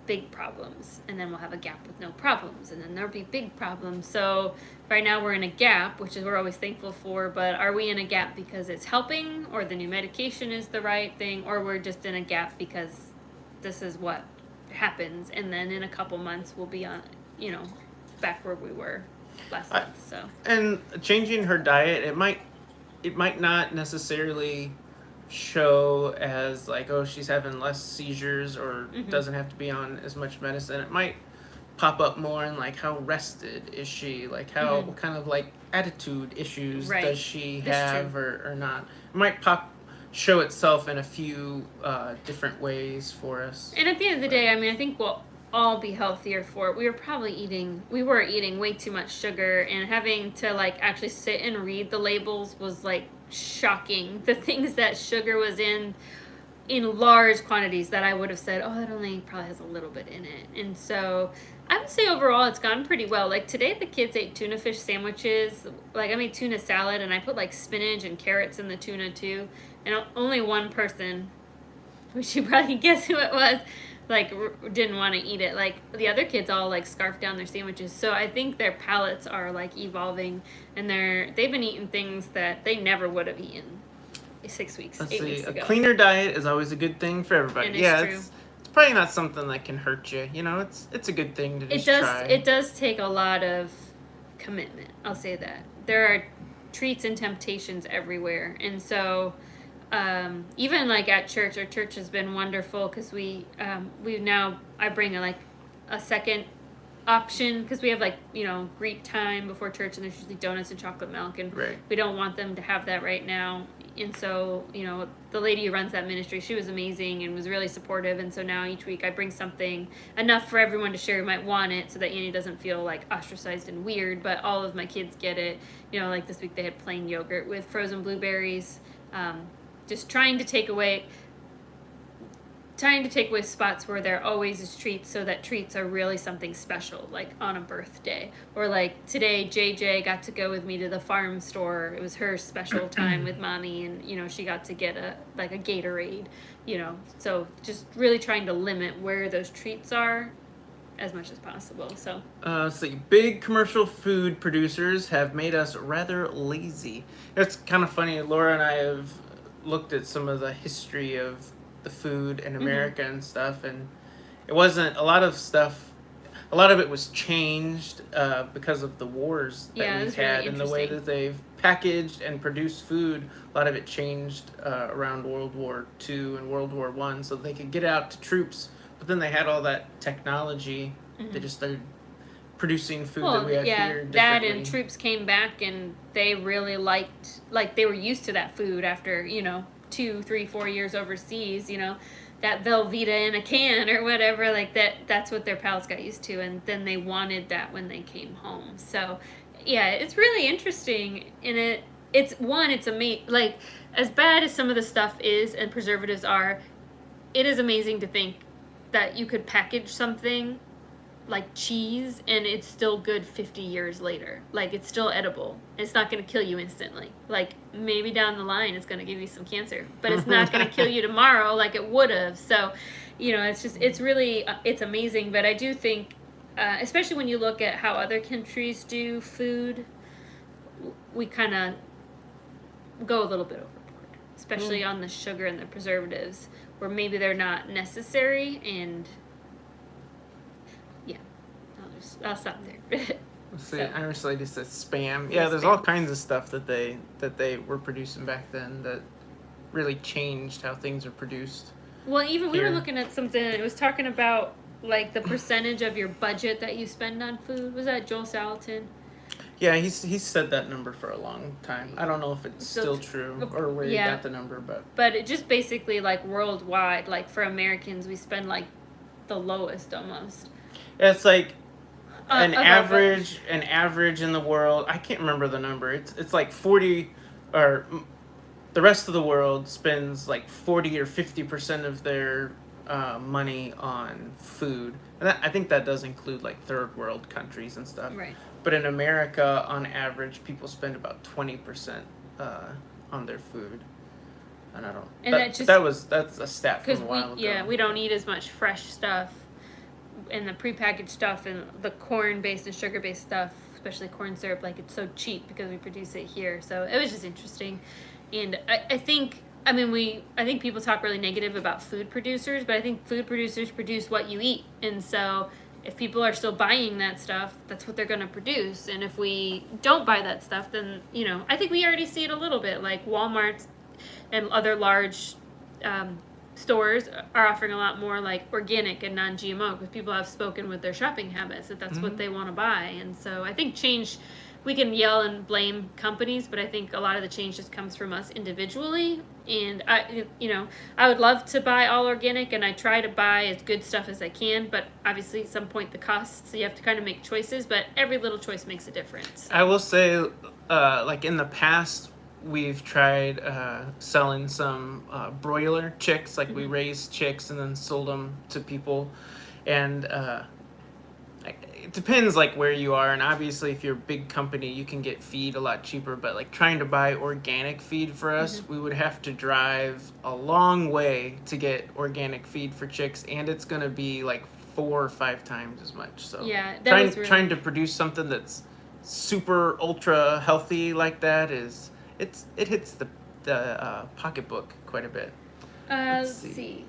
big problems, and then we'll have a gap with no problems, and then there'll be big problems. So right now we're in a gap, which is we're always thankful for, but are we in a gap because it's helping, or the new medication is the right thing, or we're just in a gap because this is what happens, and then in a couple months we'll be on, back where we were last month. So, and changing her diet, it might not necessarily show as like, oh, she's having less seizures or doesn't have to be on as much medicine. It might pop up more in like, how rested is she, like how what kind of like attitude issues does she have or not. It might show itself in a few different ways for us. And at the end of the day, I mean, I think we'll all be healthier for it. We were eating way too much sugar, and having to like actually sit and read the labels was like shocking. The things that sugar was in large quantities that I would have said, oh, that only probably has a little bit in it. And so I would say overall it's gone pretty well. Like today the kids ate tuna fish sandwiches. Like I made tuna salad, and I put like spinach and carrots in the tuna too. And only one person, which you probably guess who it was, like didn't want to eat it. Like the other kids all like scarfed down their sandwiches. So I think their palates are like evolving, and they've been eating things that they never would have eaten 8 weeks ago. A cleaner diet is always a good thing for everybody. And it's probably not something that can hurt you. It's a good thing to just try. It does take a lot of commitment. I'll say that. There are treats and temptations everywhere, and so even like at church, our church has been wonderful because I bring a second option because we have Greek time before church, and there's usually donuts and chocolate milk, and we don't want them to have that right now. And so the lady who runs that ministry, she was amazing and was really supportive, and so now each week I bring something enough for everyone to share who might want it, so that Annie doesn't feel like ostracized and weird, but all of my kids get it. Like this week they had plain yogurt with frozen blueberries. Just trying to take away spots where there always is treats, so that treats are really something special, like on a birthday. Or like today, JJ got to go with me to the farm store. It was her special time with mommy, and she got to get a Gatorade. So just really trying to limit where those treats are as much as possible. So let's see. Big commercial food producers have made us rather lazy. It's kind of funny. Laura and I have looked at some of the history of the food in America and stuff, and it wasn't a lot of it was changed because of the wars that we've had, and the way that they've packaged and produced food. A lot of it changed around World War II and World War I, so they could get out to troops, but then they had all that technology. They just started producing food that we have here differently. That and troops came back, and they really liked, they were used to that food after 2, 3, 4 years overseas. That Velveeta in a can or whatever, that's what their palates got used to, and then they wanted that when they came home. So yeah, it's really interesting. And it's amazing. Like, as bad as some of the stuff is and preservatives are, it is amazing to think that you could package something like cheese and it's still good 50 years later. Like, it's still edible. It's not going to kill you instantly. Like, maybe down the line it's going to give you some cancer, but it's not going to kill you tomorrow like it would have. So it's really it's amazing. But I do think especially when you look at how other countries do food, we kind of go a little bit overboard, especially on the sugar and the preservatives, where maybe they're not necessary. And I'll stop there. Let's see, Irish lady says spam. Yeah, there's all kinds of stuff that they were producing back then that really changed how things are produced. Well, even we were looking at something. It was talking about like the percentage of your budget that you spend on food. Was that Joel Salatin? Yeah, he's said that number for a long time. I don't know if it's Still still true or where he yeah. got the number, but But it just basically like worldwide, like for Americans, we spend like the lowest almost. it's like Of our budget. an average in the world. I can't remember the number. It's like 40 or the rest of the world spends like 40 or 50% of their money on food. And I think that does include like third world countries and stuff. Right. But in America, on average, people spend about 20% on their food. And I don't. And that just that's a stat from a while ago. we don't eat as much fresh stuff and the prepackaged stuff and the corn based and sugar based stuff, especially corn syrup, like it's so cheap because we produce it here. So it was just interesting. And I think I think people talk really negative about food producers, but I think food producers produce what you eat. And so if people are still buying that stuff, that's what they're going to produce. And if we don't buy that stuff, then, I think we already see it a little bit. Like Walmart and other large stores are offering a lot more like organic and non-GMO because people have spoken with their shopping habits that that's what they want to buy. And so I think change, we can yell and blame companies, but I think a lot of the change just comes from us individually. And I would love to buy all organic, and I try to buy as good stuff as I can, but obviously at some point the costs, so you have to kind of make choices, but every little choice makes a difference. I will say, like in the past, we've tried selling some broiler chicks. Like we raised chicks and then sold them to people, and it depends like where you are. And obviously, if you're a big company, you can get feed a lot cheaper. But like trying to buy organic feed for us, we would have to drive a long way to get organic feed for chicks, and it's gonna be like 4 or 5 times as much. So yeah, trying to produce something that's super ultra healthy like that is it hits the pocketbook quite a bit. Let's see.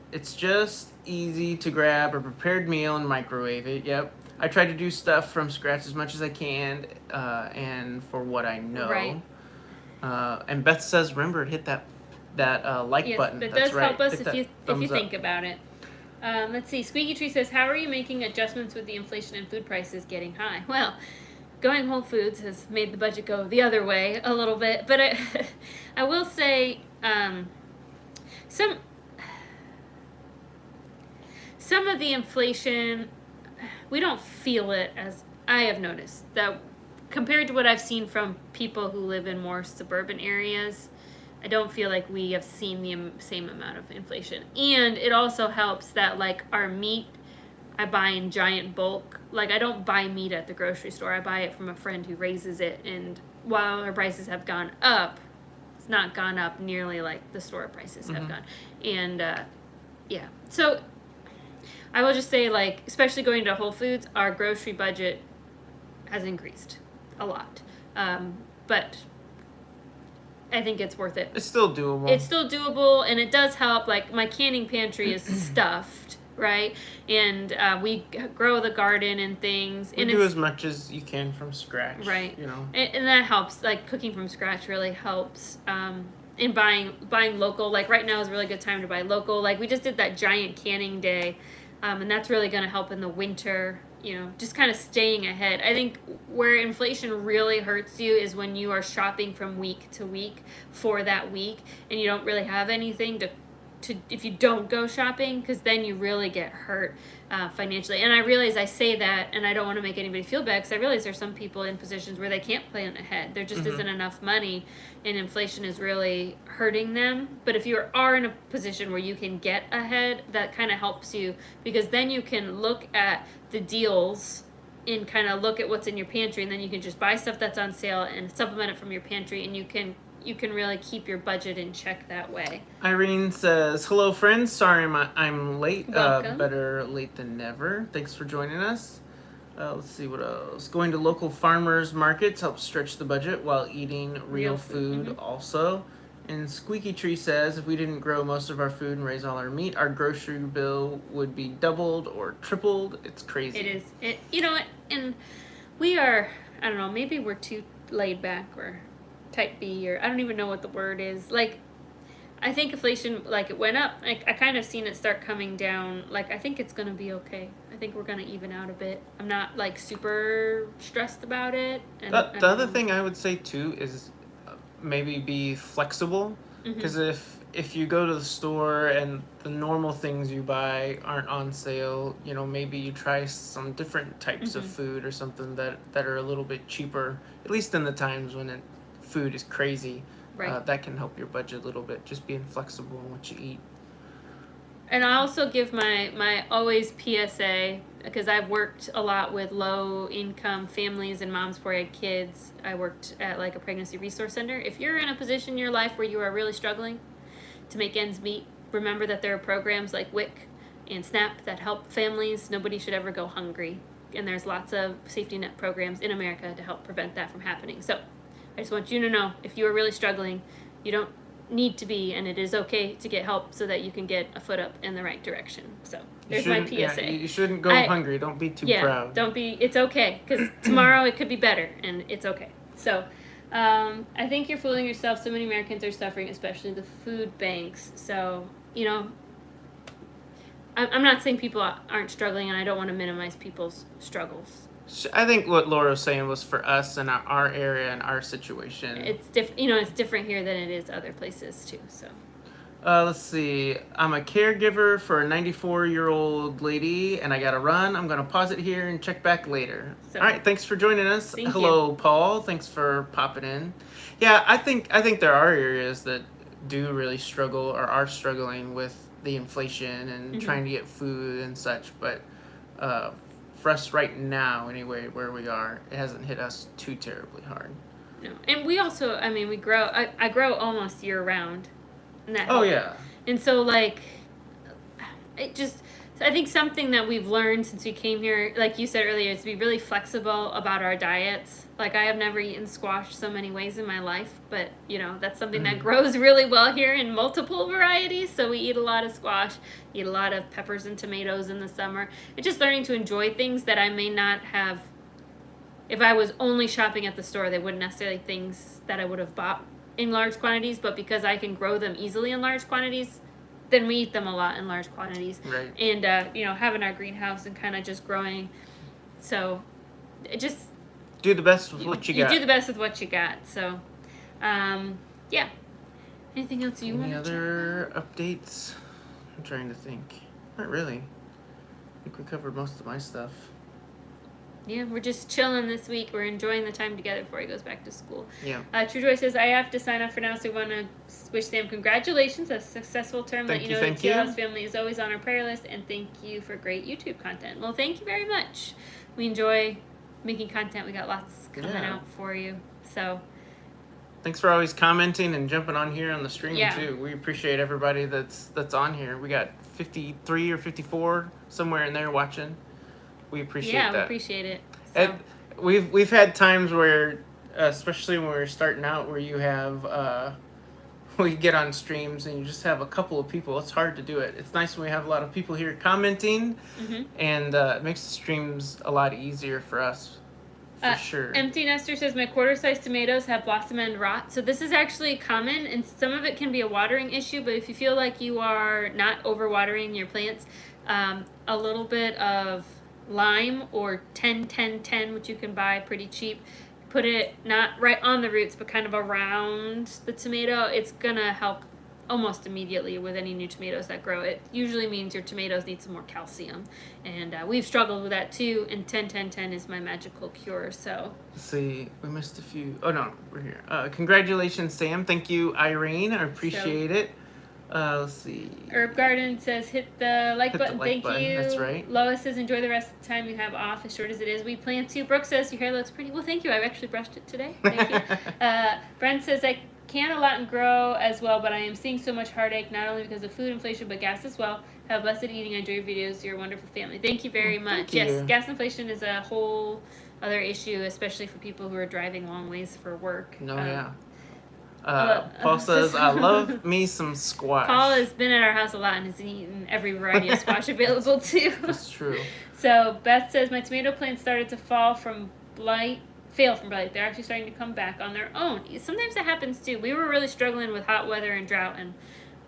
It's just easy to grab a prepared meal and microwave it. Yep. I try to do stuff from scratch as much as I can, and for what I know. Right. And Beth says, remember, hit that like button. It That's does right. help us Hit if you think about it. Let's see. Squeaky Tree says, how are you making adjustments with the inflation and food prices getting high? Well, going Whole Foods has made the budget go the other way a little bit, but I will say some of the inflation, we don't feel it as I have noticed that compared to what I've seen from people who live in more suburban areas. I don't feel like we have seen the same amount of inflation. And it also helps that like our meat, I buy in giant bulk. Like I don't buy meat at the grocery store. I buy it from a friend who raises it. And while our prices have gone up, it's not gone up nearly like the store prices have gone. And yeah, so I will just say like, especially going to Whole Foods, our grocery budget has increased a lot. But I think it's worth it. It's still doable. It's still doable, and it does help. Like, my canning pantry is stuffed, right? And we grow the garden and things. We and do as much as you can from scratch. Right. You know. And that helps. Like, cooking from scratch really helps. And buying local. Like, right now is a really good time to buy local. Like, we just did that giant canning day, and that's really going to help in the winter. Just kind of staying ahead. I think where inflation really hurts you is when you are shopping from week to week for that week and you don't really have anything to if you don't go shopping, because then you really get hurt financially. And I realize I say that and I don't want to make anybody feel bad, because I realize there's some people in positions where they can't plan ahead. There just isn't enough money, and inflation is really hurting them. But if you are in a position where you can get ahead, that kind of helps you, because then you can look at the deals and kind of look at what's in your pantry, and then you can just buy stuff that's on sale and supplement it from your pantry, and you can really keep your budget in check that way. Irene says, hello friends, sorry I'm late. Welcome. Better late than never. Thanks for joining us. Let's see what else. Going to local farmers markets helps stretch the budget while eating real food also. And Squeaky Tree says, if we didn't grow most of our food and raise all our meat, our grocery bill would be doubled or tripled. It's crazy. It is. And we are, I don't know, maybe we're too laid back or type B, or I don't even know what the word is. Like, I think inflation, like, it went up. I kind of seen it start coming down. Like, I think it's gonna be okay. I think we're gonna even out a bit. I'm not like super stressed about it. And I The don't other know. thing I would say too is maybe be flexible, because if you go to the store and the normal things you buy aren't on sale, maybe you try some different types of food or something that are a little bit cheaper, at least in the times when food is crazy. Right. That can help your budget a little bit, just being flexible in what you eat. And I also give my always PSA, because I've worked a lot with low income families and moms before I had kids. I worked at like a pregnancy resource center. If you're in a position in your life where you are really struggling to make ends meet, remember that there are programs like WIC and SNAP that help families. Nobody should ever go hungry. And there's lots of safety net programs in America to help prevent that from happening. So I just want you to know, if you are really struggling, you don't need to be, and it is okay to get help so that you can get a foot up in the right direction. So there's my PSA. Yeah, you shouldn't go hungry. Don't be too proud. Don't be. It's okay, because tomorrow it could be better, and it's okay. So I think you're fooling yourself. So many Americans are suffering, especially the food banks. So I'm not saying people aren't struggling, and I don't want to minimize people's struggles. I think what Laura was saying was for us and our area and our situation. It's different. It's different here than it is other places too. So. Let's see. I'm a caregiver for a 94-year-old lady, and I gotta run. I'm gonna pause it here and check back later. So, all right. Thanks for joining us. Thank Hello, you. Paul. Thanks for popping in. Yeah, I think there are areas that do really struggle or are struggling with the inflation and trying to get food and such, but for us right now, anyway, where we are, it hasn't hit us too terribly hard. No, and we also, we grow. I grow almost year round. And that Oh helps. yeah. And so like, I think something that we've learned since we came here, like you said earlier, is to be really flexible about our diets. Like, I have never eaten squash so many ways in my life, but that's something that grows really well here in multiple varieties. So we eat a lot of squash, eat a lot of peppers and tomatoes in the summer. It's just learning to enjoy things that I may not have. If I was only shopping at the store, they wouldn't necessarily things that I would have bought in large quantities, but because I can grow them easily in large quantities, then we eat them a lot in large quantities. Right. And having our greenhouse and kind of just growing, so it just do the best with what you got. You do the best with what you got. So, yeah. Anything else you want to check out? Any other updates? I'm trying to think. Not really. I think we covered most of my stuff. Yeah, we're just chilling this week. We're enjoying the time together before he goes back to school. Yeah. True Joy says, I have to sign off for now, so we want to wish Sam congratulations. A successful term. Thank Let you, know the thank Teal you. House family is always on our prayer list, and thank you for great YouTube content. Well, thank you very much. We enjoy making content. We got lots coming out for you. So thanks for always commenting and jumping on here on the stream Yeah. too. We appreciate everybody that's on here. We got 53 or 54 somewhere in there watching. We appreciate that. we appreciate it. So. And we've had times where, especially when we're starting out, where you have we get on streams and you just have a couple of people. It's hard to do it. It's nice when we have a lot of people here commenting, and it makes the streams a lot easier for us. For sure. Empty Nester says, my quarter-sized tomatoes have blossom end rot. So this is actually common, and some of it can be a watering issue, but if you feel like you are not overwatering your plants, a little bit of lime or 10-10-10, which you can buy pretty cheap, put it not right on the roots, but kind of around the tomato. It's going to help almost immediately with any new tomatoes that grow. It usually means your tomatoes need some more calcium, and we've struggled with that too, and 10-10-10 is my magical cure. So let's see, we missed a few. Oh no, we're here. Congratulations, Sam. Thank you, Irene. I appreciate it. Let's see. Herb Garden says, hit the like Hit the button. like Thank button. you. That's right. Lois says, enjoy the rest of the time you have off, as short as it is. We plan to. Brooke says, your hair looks pretty. Well, thank you. I've actually brushed it today. Thank you. Brent says, I can a lot and grow as well, but I am seeing so much heartache, not only because of food inflation, but gas as well. Have blessed eating. I enjoy your videos. You're a wonderful family. Thank you very much. Thank you. Yes, gas inflation is a whole other issue, especially for people who are driving long ways for work. No, yeah. Paul says, I love me some squash. Paul has been at our house a lot and has eaten every variety of squash available too. That's true. So Beth says, my tomato plants started to fail from blight. They're actually starting to come back on their own. Sometimes that happens too. We were really struggling with hot weather and drought, and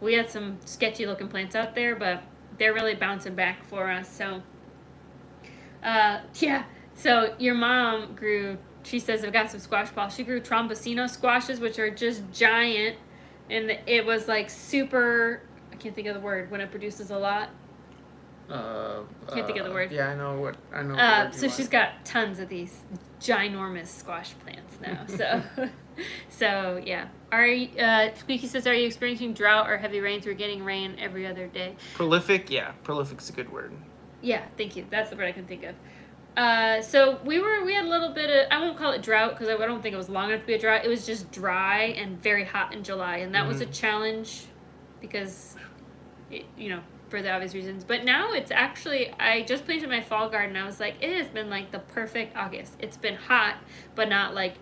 We had some sketchy looking plants out there, but they're really bouncing back for us. So, yeah. So your mom grew. She says I've got some squash balls. She grew trombosino squashes, which are just giant, and it was like super. I can't think of the word when it produces a lot. Can't think of the word. Yeah, I know what So she's got tons of these ginormous squash plants now. So, so yeah. Squeaky says, are you experiencing drought or heavy rains? We're getting rain every other day. Prolific, yeah, prolific's a good word. Yeah, thank you. That's the word I can think of. So we had a little bit of, I won't call it drought because I don't think it was long enough to be a drought. It was just dry and very hot in July, and that was a challenge because, for the obvious reasons. But now it's actually, I just planted my fall garden. I was like, it has been like the perfect August. It's been hot, but not like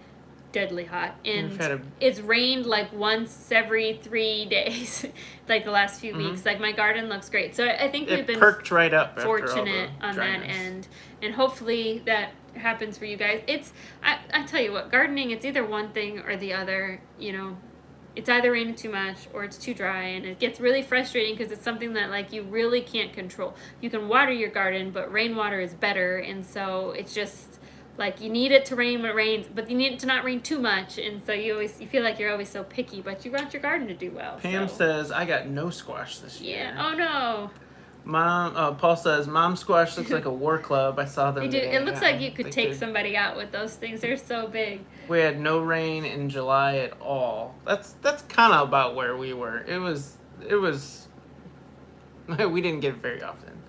deadly hot. And it's rained like once every 3 days, like the last few weeks. Like my garden looks great. So I think we've been perked right up fortunate on that end. And hopefully that happens for you guys. I tell you what, gardening, it's either one thing or the other, It's either raining too much or it's too dry, and it gets really frustrating because it's something that like you really can't control. You can water your garden, but rainwater is better, and so it's just like you need it to rain when it rains, but you need it to not rain too much, and so you feel like you're always so picky, but you want your garden to do well. Pam says I got no squash this year. Yeah. Oh no. Paul says, Mom squash looks like a war club. I saw them. They do. It looks like you could take somebody out with those things. They're so big. We had no rain in July at all. That's kind of about where we were. It was. We didn't get it very often.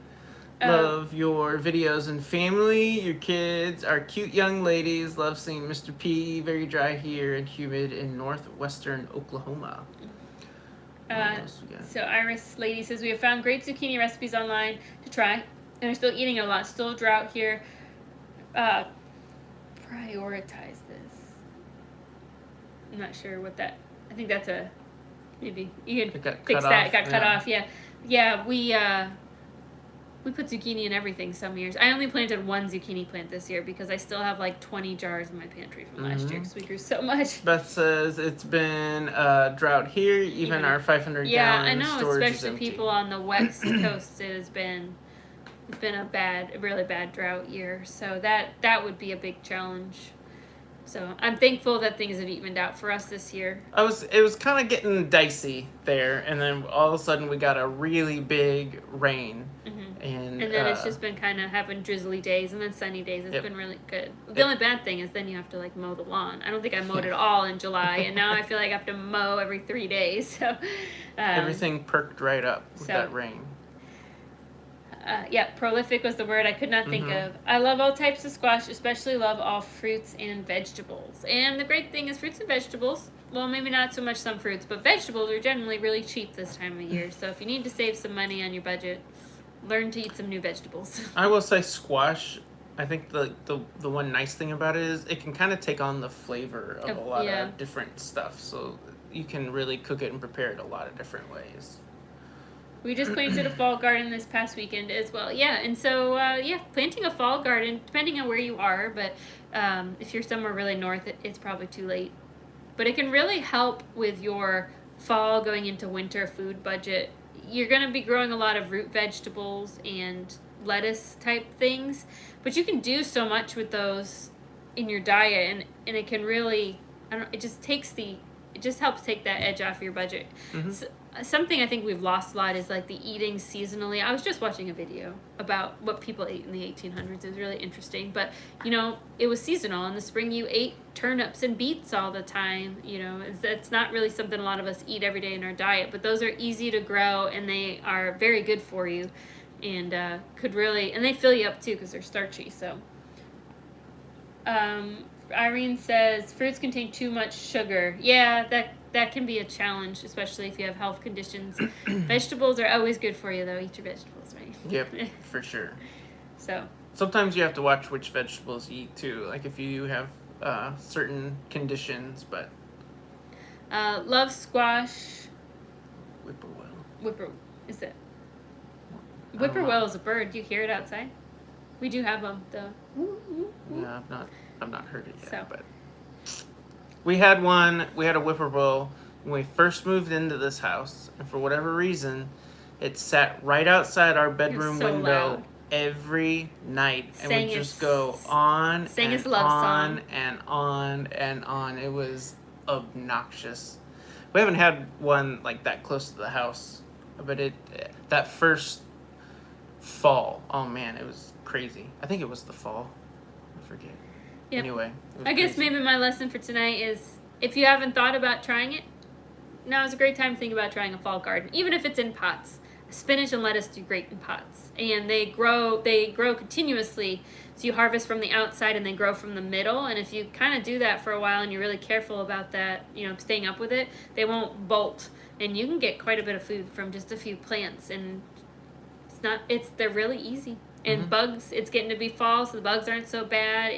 Love your videos and family. Your kids are cute young ladies. Love seeing Mr. P. Very dry here and humid in northwestern Oklahoma. So Iris Lady says, we have found great zucchini recipes online to try, and we're still eating it a lot. Still drought here. Prioritize this. I'm not sure what that. I think that's maybe you can fix that. It got cut off. Yeah. We put zucchini in everything some years. I only planted one zucchini plant this year because I still have like 20 jars in my pantry from last year because we grew so much. Beth says it's been drought here. Even our 500 gallon I know, storage especially is empty. people on the west coast. It's been a really bad drought year. So that would be a big challenge. So I'm thankful that things have evened out for us this year. It was kind of getting dicey there, and then all of a sudden we got a really big rain. And then it's just been kind of having drizzly days and then sunny days. It's been really good. The only bad thing is then you have to like mow the lawn. I don't think I mowed it all in July, and now I feel like I have to mow every 3 days. So everything perked right up with that rain. Prolific was the word I could not think of. I love all types of squash, especially love all fruits and vegetables. And the great thing is fruits and vegetables, well, maybe not so much some fruits, but vegetables are generally really cheap this time of year. So if you need to save some money on your budget, learn to eat some new vegetables. I will say squash, I think the one nice thing about it is it can kind of take on the flavor of a lot of different stuff. So you can really cook it and prepare it a lot of different ways. We just planted a fall garden this past weekend as well. Yeah, and so, planting a fall garden, depending on where you are, but if you're somewhere really north, it's probably too late. But it can really help with your fall going into winter food budget. You're going to be growing a lot of root vegetables and lettuce type things, but you can do so much with those in your diet, and it can really, it just helps take that edge off your budget. So, something I think we've lost a lot is like the eating seasonally. I was just watching a video about what people ate in the 1800s. It was really interesting, but it was seasonal. In the spring you ate turnips and beets all the time. It's not really something a lot of us eat every day in our diet, but those are easy to grow and they are very good for you, and and they fill you up too because they're starchy. So Irene says fruits contain too much sugar. Yeah, that can be a challenge, especially if you have health conditions. Vegetables are always good for you, though. Eat your vegetables, right? Yep, for sure. So sometimes you have to watch which vegetables you eat too, like if you have certain conditions. But love squash. Whippoorwill. Is it? Whippoorwill is a bird. Do you hear it outside? We do have them, though. Yeah, I've not heard it yet. So. But we had a whippoorwill when we first moved into this house, and for whatever reason, it sat right outside our bedroom so window loud. every night and Sang would just its- go on sang and its love on song. and on and on. It was obnoxious. We haven't had one like that close to the house, but that first fall, oh man, it was crazy. I think it was the fall. I forget. Yep. Anyway, it was I guess crazy. maybe my lesson for tonight is if you haven't thought about trying it, now is a great time to think about trying a fall garden, even if it's in pots. Spinach and lettuce do great in pots, and they grow continuously. So you harvest from the outside and they grow from the middle. And if you kind of do that for a while and you're really careful about that, staying up with it, they won't bolt, and you can get quite a bit of food from just a few plants. And they're really easy. And bugs, it's getting to be fall, so the bugs aren't so bad.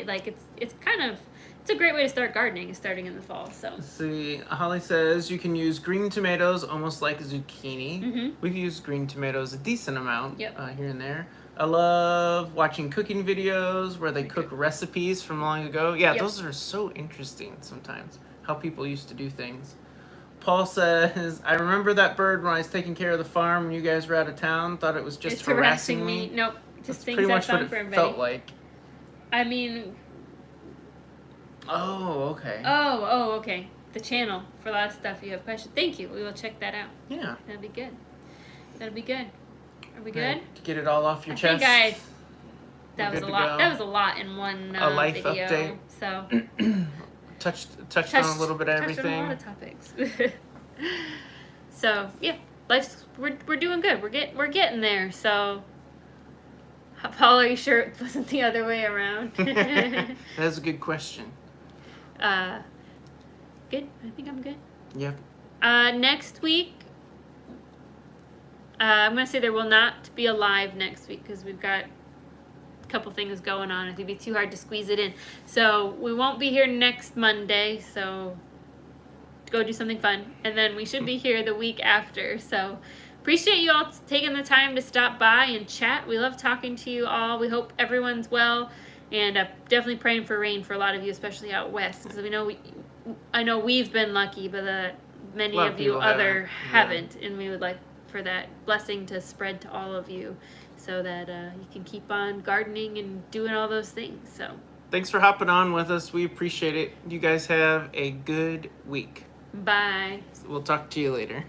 It's a great way to start gardening, is starting in the fall. So Let's see, Holly says you can use green tomatoes almost like zucchini. We've used green tomatoes a decent amount here and there. I love watching cooking videos where they cook recipes from long ago. Yeah, those are so interesting sometimes, how people used to do things. Paul says, I remember that bird when I was taking care of the farm when you guys were out of town. Thought it was just it's harassing me. Nope, just That's things pretty that much what fun it for everybody. felt like. I mean, oh, okay. Oh, okay. The channel for a lot of stuff you have questions. Thank you. We will check that out. Yeah. That'd be good. That'd be good. Are we good? Right, to get it all off your I chest. think that We're was a good to lot. go. That was a lot in one A life video. update. So touched on a little bit of touched everything. on a lot of topics. So yeah, we're doing good. We're getting there. So Paul, are you sure it wasn't the other way around? That's a good question. Good. I think I'm good. Yep. Next week, I'm gonna say there will not be a live next week because we've got a couple things going on. It'd be too hard to squeeze it in. So we won't be here next Monday. So go do something fun, and then we should be here the week after. So appreciate you all taking the time to stop by and chat. We love talking to you all. We hope everyone's well, and definitely praying for rain for a lot of you, especially out west, because I know we've been lucky, but many of you haven't, and we would like for that blessing to spread to all of you, so that you can keep on gardening and doing all those things. So Thanks for hopping on with us. We appreciate it. You guys have a good week. bye. We'll talk to you later.